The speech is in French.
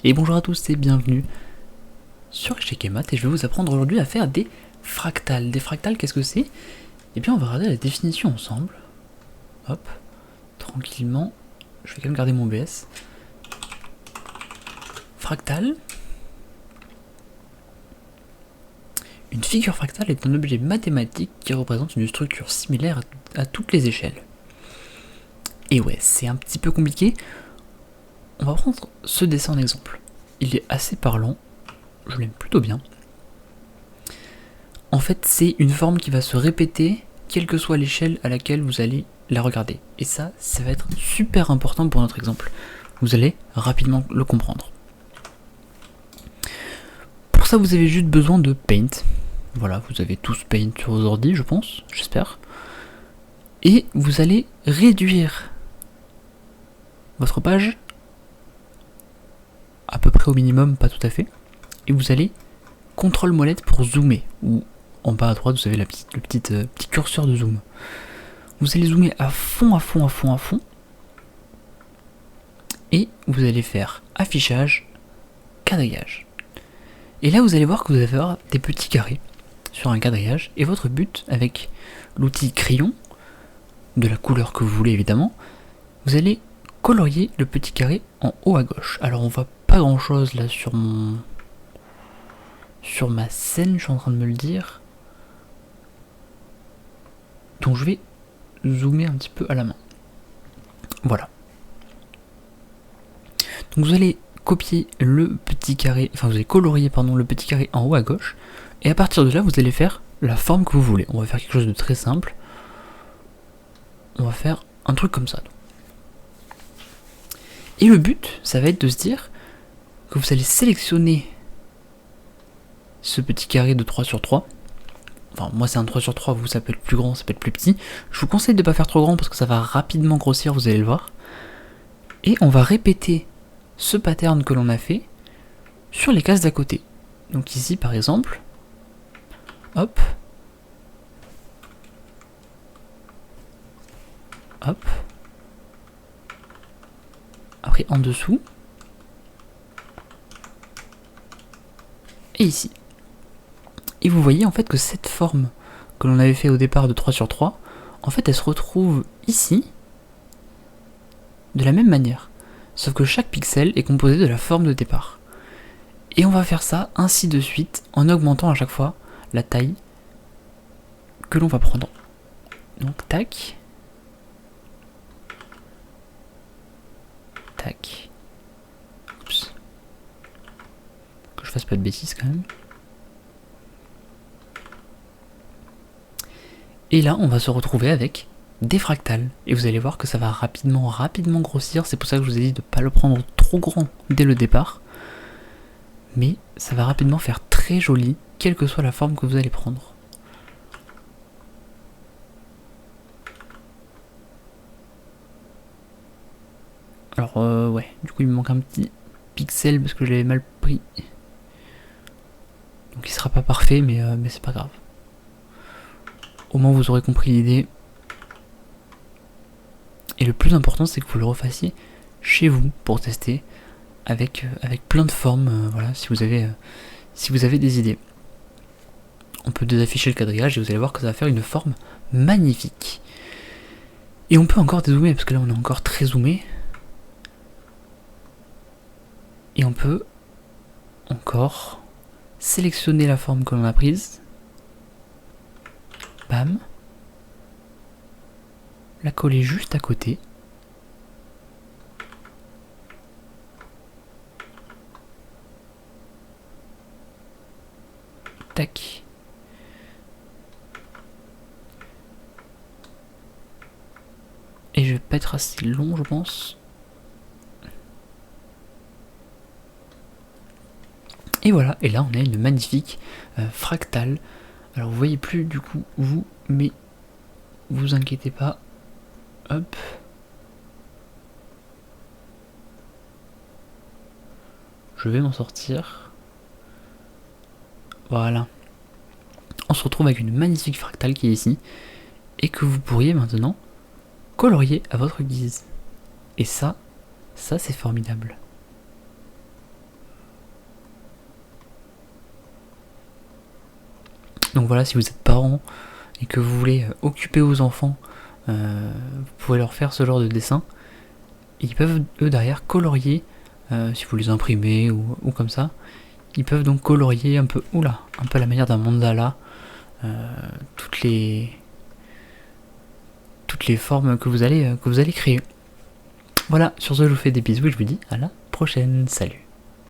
Et bonjour à tous et bienvenue sur Échec et Maths, et je vais vous apprendre aujourd'hui à faire des fractales. Des fractales, qu'est-ce que c'est? Eh bien on va regarder la définition ensemble. Hop, tranquillement, je vais quand même garder mon OBS. Fractal. Une figure fractale est un objet mathématique qui représente une structure similaire à toutes les échelles. Et ouais, c'est un petit peu compliqué. On va prendre ce dessin en exemple. Il est assez parlant, je l'aime plutôt bien. En fait, c'est une forme qui va se répéter, quelle que soit l'échelle à laquelle vous allez la regarder. Et ça va être super important pour notre exemple. Vous allez rapidement le comprendre. Pour ça, vous avez juste besoin de Paint. Voilà, vous avez tous Paint sur vos ordi, je pense, j'espère. Et vous allez réduire votre page à peu près au minimum, pas tout à fait. Et vous allez CTRL-molette pour zoomer, ou en bas à droite, vous avez le petit curseur de zoom. Vous allez zoomer à fond, et vous allez faire affichage, quadrillage. Et là, vous allez voir que vous allez avoir des petits carrés sur un quadrillage, et votre but avec l'outil crayon, de la couleur que vous voulez évidemment, vous allez colorier le petit carré en haut à gauche. Alors on voit pas grand chose là sur ma scène, je suis en train de me le dire. Donc je vais zoomer un petit peu à la main. Voilà. Donc vous allez copier le petit carré, enfin vous allez colorier le petit carré en haut à gauche, et à partir de là vous allez faire la forme que vous voulez. On va faire quelque chose de très simple. On va faire un truc comme ça. Et le but, ça va être de se dire que vous allez sélectionner ce petit carré de 3 sur 3. Enfin, moi c'est un 3 sur 3, vous ça peut être plus grand, ça peut être plus petit. Je vous conseille de ne pas faire trop grand parce que ça va rapidement grossir, vous allez le voir. Et on va répéter ce pattern que l'on a fait sur les cases d'à côté. Donc ici par exemple, hop, hop, après en dessous, et ici. Et vous voyez en fait que cette forme que l'on avait fait au départ de 3 sur 3, en fait elle se retrouve ici de la même manière. Sauf que chaque pixel est composé de la forme de départ. Et on va faire ça ainsi de suite en augmentant à chaque fois la taille que l'on va prendre. Donc tac, tac, oups, que je fasse pas de bêtises quand même. Et là on va se retrouver avec des fractales. Et vous allez voir que ça va rapidement grossir. C'est pour ça que je vous ai dit de ne pas le prendre trop grand dès le départ. Mais ça va rapidement faire très joli, quelle que soit la forme que vous allez prendre. Alors ouais, du coup il me manque un petit pixel parce que je l'avais mal pris. Donc il sera pas parfait, mais c'est pas grave. Au moins vous aurez compris l'idée. Et le plus important c'est que vous le refassiez chez vous pour tester avec plein de formes, voilà, si vous avez des idées. On peut désafficher le quadrillage et vous allez voir que ça va faire une forme magnifique. Et on peut encore dézoomer parce que là on est encore très zoomé. Et on peut encore sélectionner la forme que l'on a prise. Bam. La coller juste à côté. Tac. Et je vais pas être assez long, je pense. Et voilà, et là on a une magnifique fractale. Alors vous voyez plus du coup vous, mais vous inquiétez pas. Hop. Je vais m'en sortir. Voilà. On se retrouve avec une magnifique fractale qui est ici. Et que vous pourriez maintenant colorier à votre guise. Et ça c'est formidable. Donc voilà, si vous êtes parent et que vous voulez occuper vos enfants, vous pouvez leur faire ce genre de dessin. Ils peuvent eux derrière colorier, si vous les imprimez ou comme ça, ils peuvent donc colorier un peu, un peu à la manière d'un mandala, toutes les formes que vous allez créer. Voilà, sur ce je vous fais des bisous et je vous dis à la prochaine, salut.